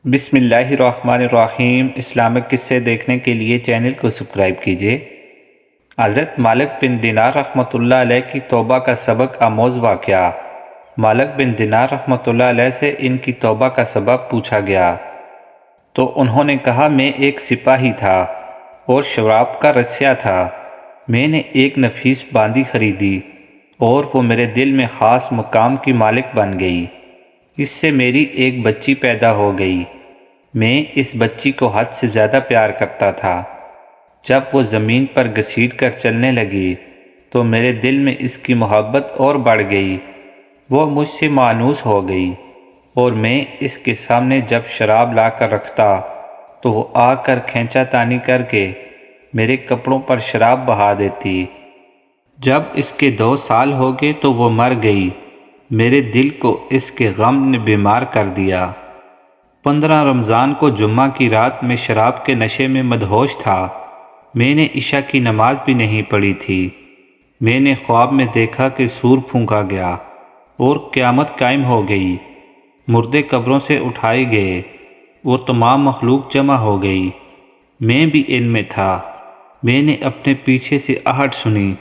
بسم اللہ الرحمن الرحیم۔ اسلامک قصے دیکھنے کے لیے چینل کو سبسکرائب کیجیے۔ حضرت مالک بن دینار رحمۃ اللہ علیہ کی توبہ کا سبق آموز واقعہ۔ مالک بن دینار رحمۃ اللہ علیہ سے ان کی توبہ کا سبب پوچھا گیا تو انہوں نے کہا، میں ایک سپاہی تھا اور شراب کا رسیا تھا۔ میں نے ایک نفیس باندی خریدی اور وہ میرے دل میں خاص مقام کی مالک بن گئی۔ اس سے میری ایک بچی پیدا ہو گئی۔ میں اس بچی کو حد سے زیادہ پیار کرتا تھا۔ جب وہ زمین پر گھسیٹ کر چلنے لگی تو میرے دل میں اس کی محبت اور بڑھ گئی۔ وہ مجھ سے مانوس ہو گئی اور میں اس کے سامنے جب شراب لا کر رکھتا تو وہ آ کر کھینچا تانی کر کے میرے کپڑوں پر شراب بہا دیتی۔ جب اس کے 2 سال ہو گئے تو وہ مر گئی۔ میرے دل کو اس کے غم نے بیمار کر دیا۔ 15 رمضان کو جمعہ کی رات میں شراب کے نشے میں مدہوش تھا۔ میں نے عشاء کی نماز بھی نہیں پڑھی تھی۔ میں نے خواب میں دیکھا کہ سور پھونکا گیا اور قیامت قائم ہو گئی۔ مردے قبروں سے اٹھائے گئے اور تمام مخلوق جمع ہو گئی۔ میں بھی ان میں تھا۔ میں نے اپنے پیچھے سے آہٹ سنی۔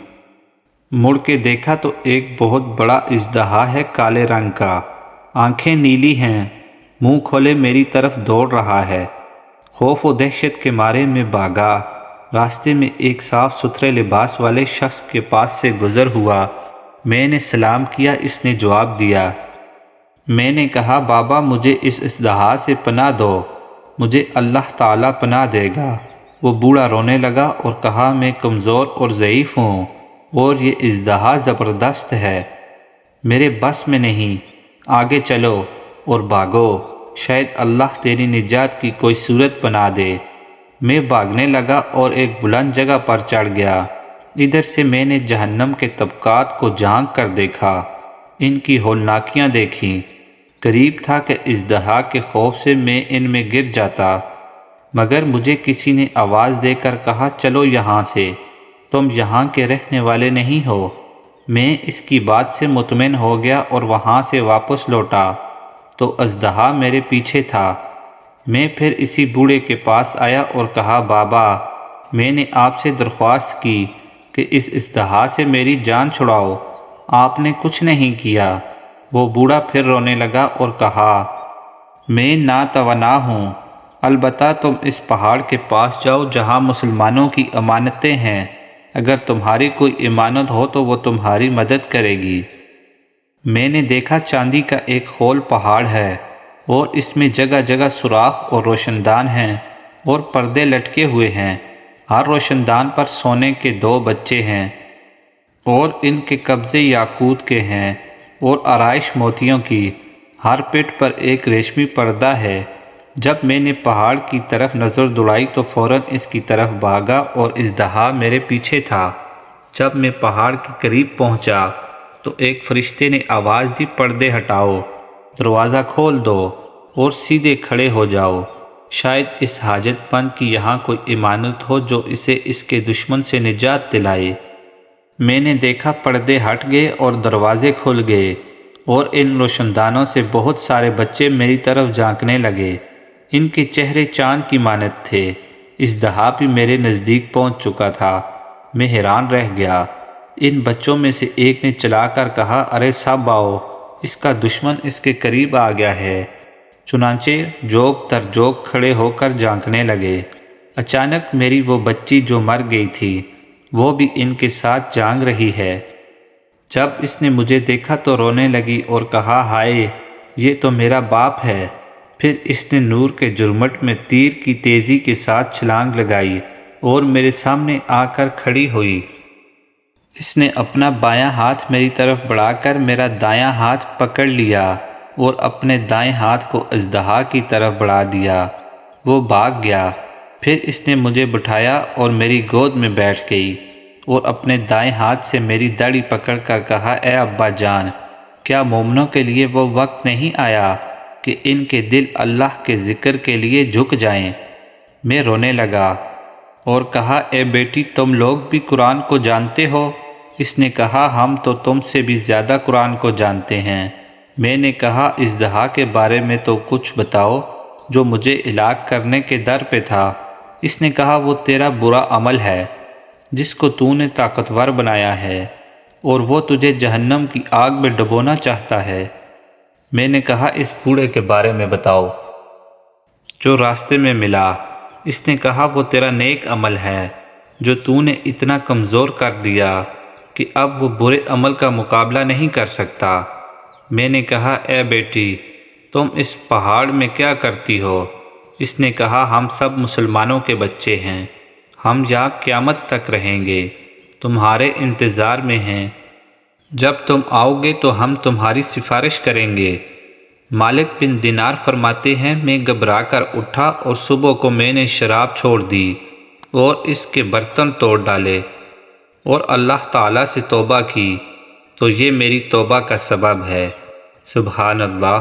مڑ کے دیکھا تو ایک بہت بڑا اژدہا ہے، کالے رنگ کا، آنکھیں نیلی ہیں، منہ کھولے میری طرف دوڑ رہا ہے۔ خوف و دہشت کے مارے میں بھاگا۔ راستے میں ایک صاف ستھرے لباس والے شخص کے پاس سے گزر ہوا۔ میں نے سلام کیا، اس نے جواب دیا۔ میں نے کہا، بابا مجھے اس اژدہا سے پناہ دو، مجھے اللہ تعالیٰ پناہ دے گا۔ وہ بوڑھا رونے لگا اور کہا، میں کمزور اور ضعیف ہوں اور یہ اژدہا زبردست ہے، میرے بس میں نہیں، آگے چلو اور بھاگو، شاید اللہ تیری نجات کی کوئی صورت بنا دے۔ میں بھاگنے لگا اور ایک بلند جگہ پر چڑھ گیا۔ ادھر سے میں نے جہنم کے طبقات کو جھانک کر دیکھا، ان کی ہولناکیاں دیکھیں۔ قریب تھا کہ اژدہا کے خوف سے میں ان میں گر جاتا، مگر مجھے کسی نے آواز دے کر کہا، چلو یہاں سے، تم یہاں کے رہنے والے نہیں ہو۔ میں اس کی بات سے مطمئن ہو گیا اور وہاں سے واپس لوٹا تو اژدہا میرے پیچھے تھا۔ میں پھر اسی بوڑھے کے پاس آیا اور کہا، بابا میں نے آپ سے درخواست کی کہ اس اژدہا سے میری جان چھڑاؤ، آپ نے کچھ نہیں کیا۔ وہ بوڑھا پھر رونے لگا اور کہا، میں ناتوانا ہوں، البتہ تم اس پہاڑ کے پاس جاؤ جہاں مسلمانوں کی امانتیں ہیں، اگر تمہاری کوئی امانت ہو تو وہ تمہاری مدد کرے گی۔ میں نے دیکھا چاندی کا ایک خول پہاڑ ہے اور اس میں جگہ جگہ سوراخ اور روشن دان ہیں اور پردے لٹکے ہوئے ہیں۔ ہر روشن دان پر سونے کے 2 بچے ہیں اور ان کے قبضے یاقوت کے ہیں اور آرائش موتیوں کی۔ ہر پٹ پر ایک ریشمی پردہ ہے۔ جب میں نے پہاڑ کی طرف نظر دوڑائی تو فوراً اس کی طرف بھاگا اور اژدہا میرے پیچھے تھا۔ جب میں پہاڑ کے قریب پہنچا تو ایک فرشتے نے آواز دی، پردے ہٹاؤ، دروازہ کھول دو اور سیدھے کھڑے ہو جاؤ، شاید اس حاجت مند کی یہاں کوئی امانت ہو جو اسے اس کے دشمن سے نجات دلائے۔ میں نے دیکھا پردے ہٹ گئے اور دروازے کھل گئے اور ان روشندانوں سے بہت سارے بچے میری طرف جھانکنے لگے۔ ان کے چہرے چاند کی مانند تھے۔ اژدہا بھی میرے نزدیک پہنچ چکا تھا۔ میں حیران رہ گیا۔ ان بچوں میں سے ایک نے چلا کر کہا، ارے سب آؤ، اس کا دشمن اس کے قریب آ گیا ہے۔ چنانچہ جوک در جوک کھڑے ہو کر جھانکنے لگے۔ اچانک میری وہ بچی جو مر گئی تھی وہ بھی ان کے ساتھ جھانک رہی ہے۔ جب اس نے مجھے دیکھا تو رونے لگی اور کہا، ہائے یہ تو میرا باپ ہے۔ پھر اس نے نور کے جرمٹ میں تیر کی تیزی کے ساتھ چھلانگ لگائی اور میرے سامنے آ کر کھڑی ہوئی۔ اس نے اپنا بایاں ہاتھ میری طرف بڑھا کر میرا دایاں ہاتھ پکڑ لیا اور اپنے دائیں ہاتھ کو اژدہا کی طرف بڑھا دیا۔ وہ بھاگ گیا۔ پھر اس نے مجھے بٹھایا اور میری گود میں بیٹھ گئی اور اپنے دائیں ہاتھ سے میری داڑھی پکڑ کر کہا، اے ابا جان، کیا مومنوں کے لیے وہ وقت نہیں آیا کہ ان کے دل اللہ کے ذکر کے لیے جھک جائیں؟ میں رونے لگا اور کہا، اے بیٹی تم لوگ بھی قرآن کو جانتے ہو؟ اس نے کہا، ہم تو تم سے بھی زیادہ قرآن کو جانتے ہیں۔ میں نے کہا، اژدہا کے بارے میں تو کچھ بتاؤ۔ جو مجھے ہلاک کرنے کے در پہ تھا۔ اس نے کہا وہ تیرا برا عمل ہے جس کو تو نے طاقتور بنایا ہے، اور وہ تجھے جہنم کی آگ میں ڈبونا چاہتا ہے۔ میں نے کہا اس بوڑھے کے بارے میں بتاؤ جو راستے میں ملا۔ اس نے کہا وہ تیرا نیک عمل ہے جو تو نے اتنا کمزور کر دیا کہ اب وہ برے عمل کا مقابلہ نہیں کر سکتا۔ میں نے کہا اے بیٹی تم اس پہاڑ میں کیا کرتی ہو؟ اس نے کہا ہم سب مسلمانوں کے بچے ہیں، ہم یہاں قیامت تک رہیں گے، تمہارے انتظار میں ہیں، جب تم آؤ گے تو ہم تمہاری سفارش کریں گے۔ مالک بن دینار فرماتے ہیں میں گھبرا کر اٹھا اور صبح کو میں نے شراب چھوڑ دی اور اس کے برتن توڑ ڈالے اور اللہ تعالیٰ سے توبہ کی، تو یہ میری توبہ کا سبب ہے۔ سبحان اللہ۔